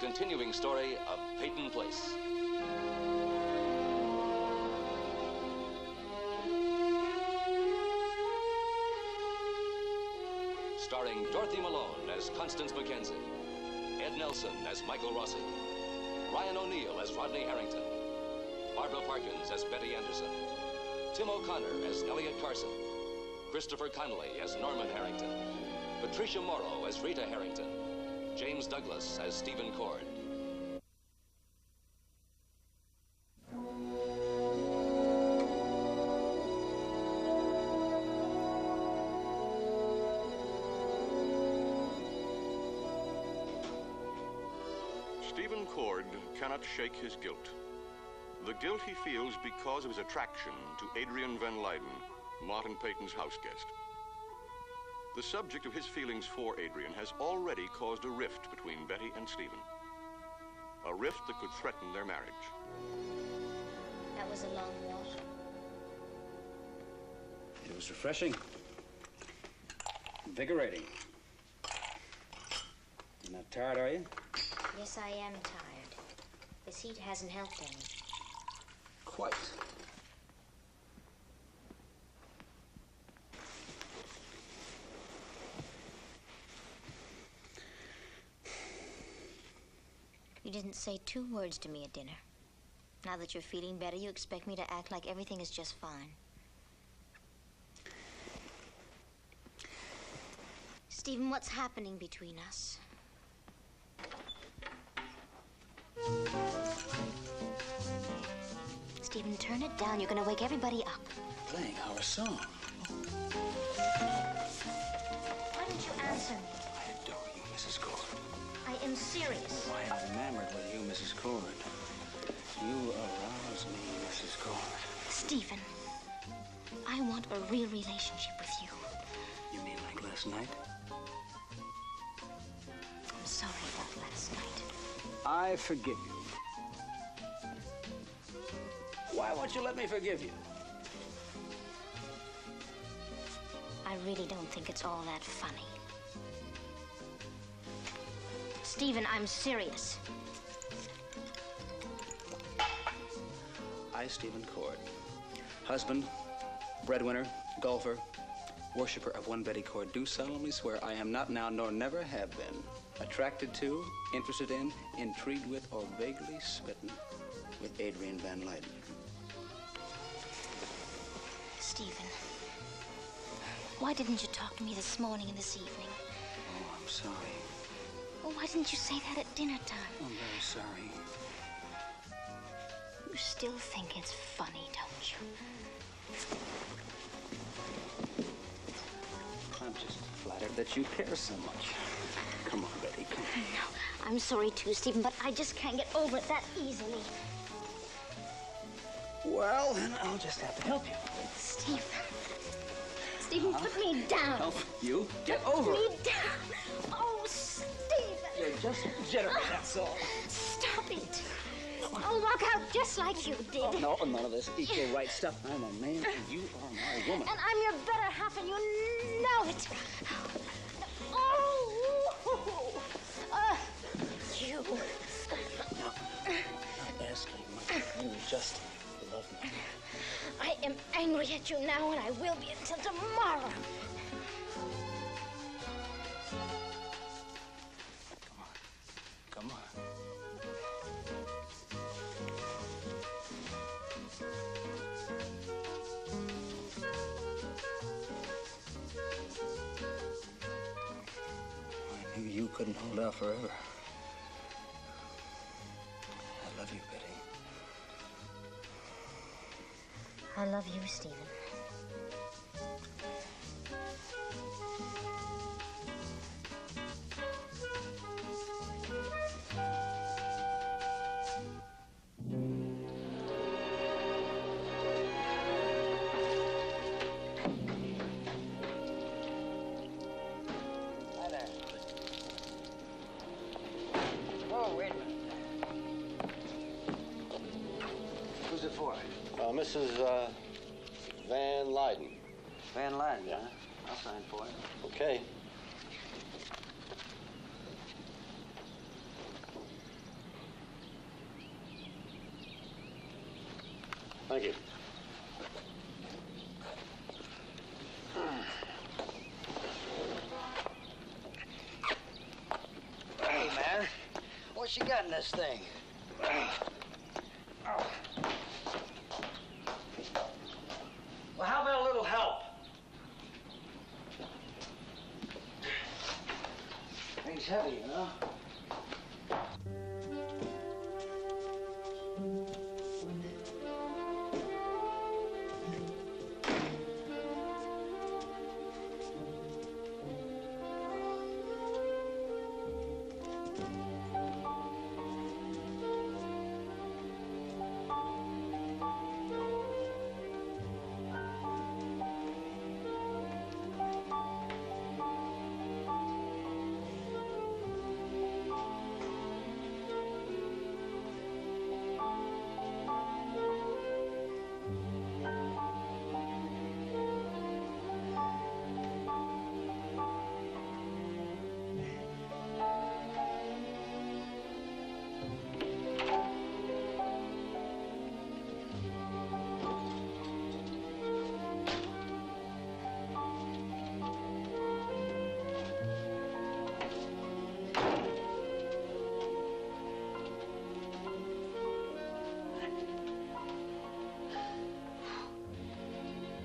continuing story of Peyton Place. Starring Dorothy Malone as Constance Mackenzie, Ed Nelson as Michael Rossi, Ryan O'Neill as Rodney Harrington, Barbara Parkins as Betty Anderson, Tim O'Connor as Elliot Carson, Christopher Connolly as Norman Harrington, Patricia Morrow as Rita Harrington, James Douglas as Stephen Cord. Stephen Cord cannot shake his guilt. The guilt he feels because of his attraction to Adrienne Van Leyden, Martin Peyton's house guest. The subject of his feelings for Adrienne has already caused a rift between Betty and Stephen. A rift that could threaten their marriage. That was a long walk. It was refreshing. Invigorating. You're not tired, are you? Yes, I am tired. This heat hasn't helped any. Quite. You didn't say 2 words to me at dinner. Now that you're feeling better, you expect me to act like everything is just fine. Stephen, what's happening between us? Stephen, turn it down. You're gonna wake everybody up. Playing our song. Why don't you answer me? I adore you, Mrs. Cord. I am serious. I am enamored with you, Mrs. Cord. You arouse me, Mrs. Cord. Stephen, I want a real relationship with you. You mean like last night? I'm sorry about last night. I forgive you. Why won't you let me forgive you? I really don't think it's all that funny. Stephen, I'm serious. I, Stephen Cord, husband, breadwinner, golfer, worshiper of one Betty Cord, do solemnly swear I am not now, nor never have been, attracted to, interested in, intrigued with, or vaguely smitten with Adrienne Van Leyden. Stephen, why didn't you talk to me this morning and this evening? Oh, I'm sorry. Well, why didn't you say that at dinner time? I'm very sorry. You still think it's funny, don't you? I'm just flattered that you care so much. Come on, Betty, come on. No, I'm sorry too, Stephen, but I just can't get over it that easily. Well, then I'll just have to help you. Stephen. Stephen, put me down. Help you get Put over me it. down. Oh, Stephen. You're just jittery, that's all. Stop it. I'll walk out just like you did. Oh, no, none of this equal right stuff. I'm a man and you are my woman. And I'm your better half and you know it. Oh! You. I'm asking you just love me. I am angry at you now and I will be until tomorrow. Come on. I knew you couldn't hold out forever. I love you, Betty. I love you, Stephen. Hi there. Oh, wait a minute. Who's it for? Mrs. Van Leyden. Van Leyden, Yeah. huh? I'll sign for it. Okay. Thank you. Hey, man. What you got in this thing? Well, how about a little help? Thing's heavy, you know?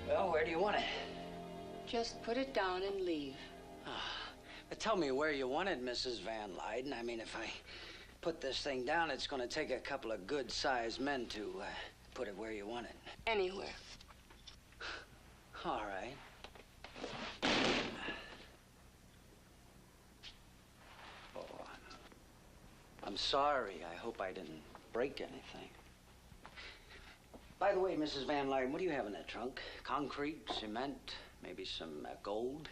Well, where do you want it? Just put it down and leave. But tell me where you want it, Mrs. Van Lyden. I mean, if I put this thing down, it's going to take a couple of good-sized men to put it where you want it. Anywhere. All right. Oh, I'm sorry. I hope I didn't break anything. By the way, Mrs. Van Lyden, what do you have in that trunk? Concrete, cement, maybe some gold?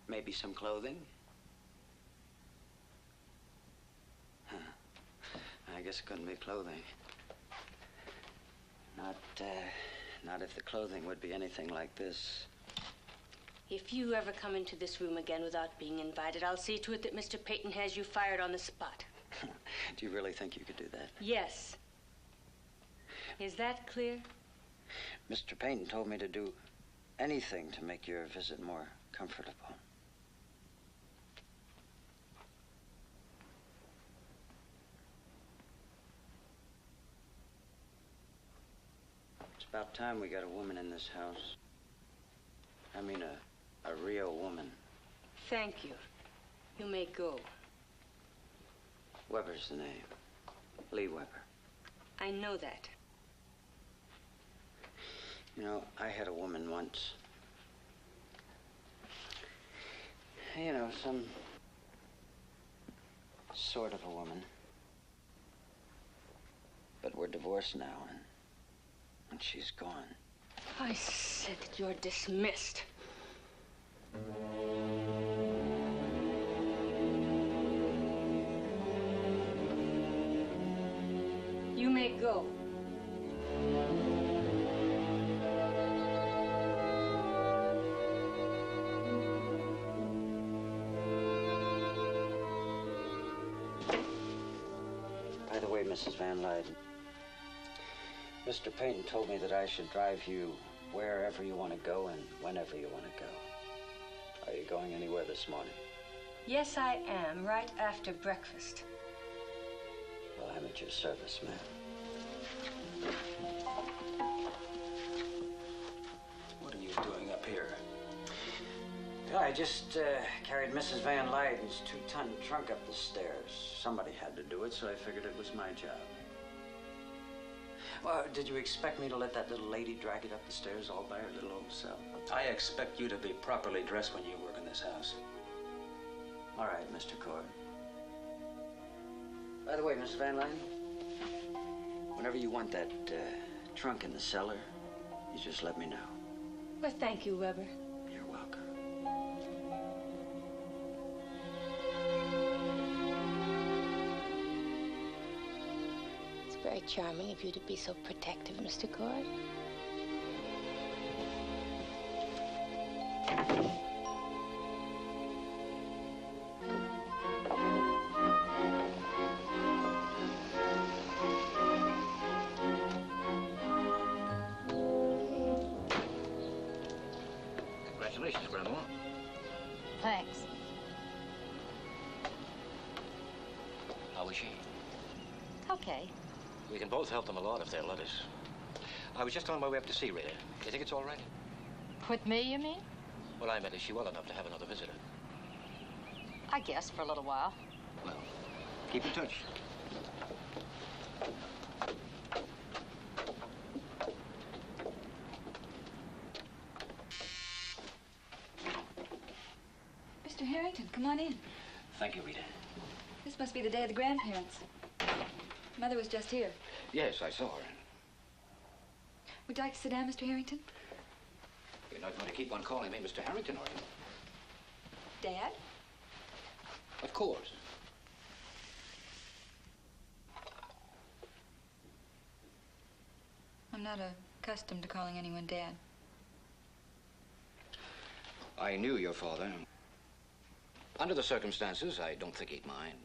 Maybe some clothing? Huh. I guess it couldn't be clothing. Not if the clothing would be anything like this. If you ever come into this room again without being invited, I'll see to it that Mr. Peyton has you fired on the spot. Do you really think you could do that? Yes. Is that clear? Mr. Peyton told me to do anything to make your visit more comfortable. It's about time we got a woman in this house. I mean, a real woman. Thank you. You may go. Weber's the name. Lee Weber. I know that. You know, I had a woman once. You know, some sort of a woman. But we're divorced now, and she's gone. I said that you're dismissed. You may go. By the way, Mrs. Van Lyden, Mr. Peyton told me that I should drive you wherever you want to go and whenever you want to go. Are you going anywhere this morning? Yes, I am, right after breakfast. Well, I'm at your service, ma'am. What are you doing up here? I just carried Mrs. Van Lyden's 2-ton trunk up the stairs. Somebody had to do it, so I figured it was my job. Well, did you expect me to let that little lady drag it up the stairs all by her little old self? I expect you to be properly dressed when you work in this house. All right, Mr. Cord. By the way, Mrs. Van Lyden, whenever you want that trunk in the cellar, you just let me know. Well, thank you, Weber. You're welcome. It's very charming of you to be so protective, Mr. Cord. she? Okay. We can both help them a lot if they'll let us. I was just on my way up to see Rita. Do you think it's all right? With me, you mean? Well, I meant, is she well enough to have another visitor? I guess for a little while. Well, keep in touch. Mr. Harrington, come on in. Thank you, Rita. This must be the day of the grandparents. Mother was just here. Yes, I saw her. Would you like to sit down, Mr. Harrington? You're not going to keep on calling me Mr. Harrington, are you? Dad? Of course. I'm not accustomed to calling anyone Dad. I knew your father. Under the circumstances, I don't think he'd mind.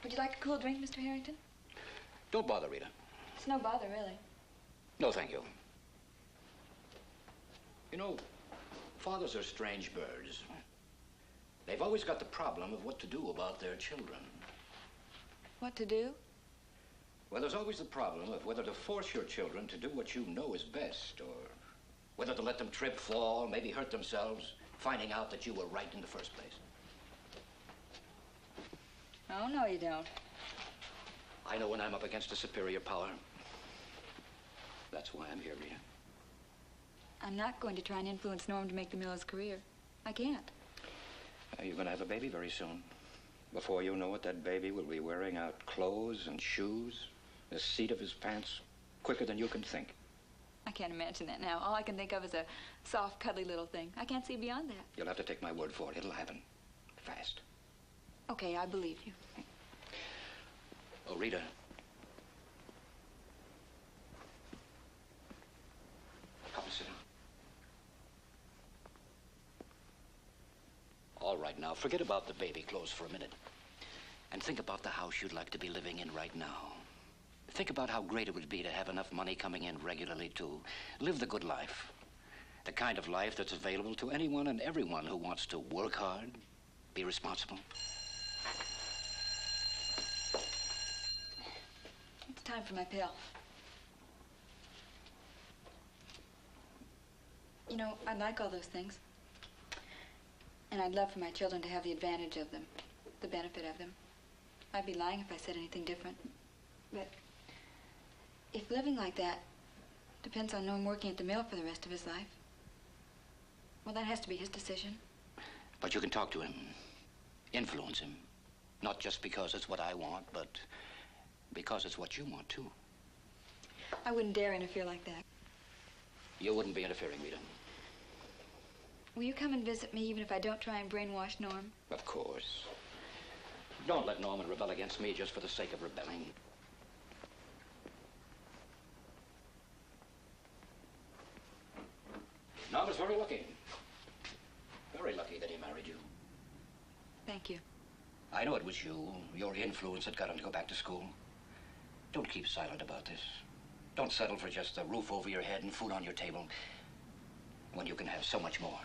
Would you like a cool drink, Mr. Harrington? Don't bother, Rita. It's no bother, really. No, thank you. You know, fathers are strange birds. They've always got the problem of what to do about their children. What to do? Well, there's always the problem of whether to force your children to do what you know is best, or whether to let them trip, fall, maybe hurt themselves, finding out that you were right in the first place. Oh, no, you don't. I know when I'm up against a superior power. That's why I'm here, Rita. I'm not going to try and influence Norm to make the mill his career. I can't. You're going to have a baby very soon. Before you know it, that baby will be wearing out clothes and shoes, the seat of his pants, quicker than you can think. I can't imagine that now. All I can think of is a soft, cuddly little thing. I can't see beyond that. You'll have to take my word for it. It'll happen. Fast. Okay, I believe you. Oh, Rita. Come and sit down. All right, now, forget about the baby clothes for a minute. And think about the house you'd like to be living in right now. Think about how great it would be to have enough money coming in regularly to live the good life. The kind of life that's available to anyone and everyone who wants to work hard, be responsible. It's time for my pill. You know, I like all those things. And I'd love for my children to have the advantage of them, the benefit of them. I'd be lying if I said anything different. But if living like that depends on Norm working at the mill for the rest of his life, well, that has to be his decision. But you can talk to him, influence him. Not just because it's what I want, but because it's what you want, too. I wouldn't dare interfere like that. You wouldn't be interfering, Rita. Will you come and visit me even if I don't try and brainwash Norm? Of course. Don't let Norman rebel against me just for the sake of rebelling. Norman's very lucky. Very lucky that he married you. Thank you. I know it was you, your influence that got him to go back to school. Don't keep silent about this. Don't settle for just a roof over your head and food on your table when you can have so much more.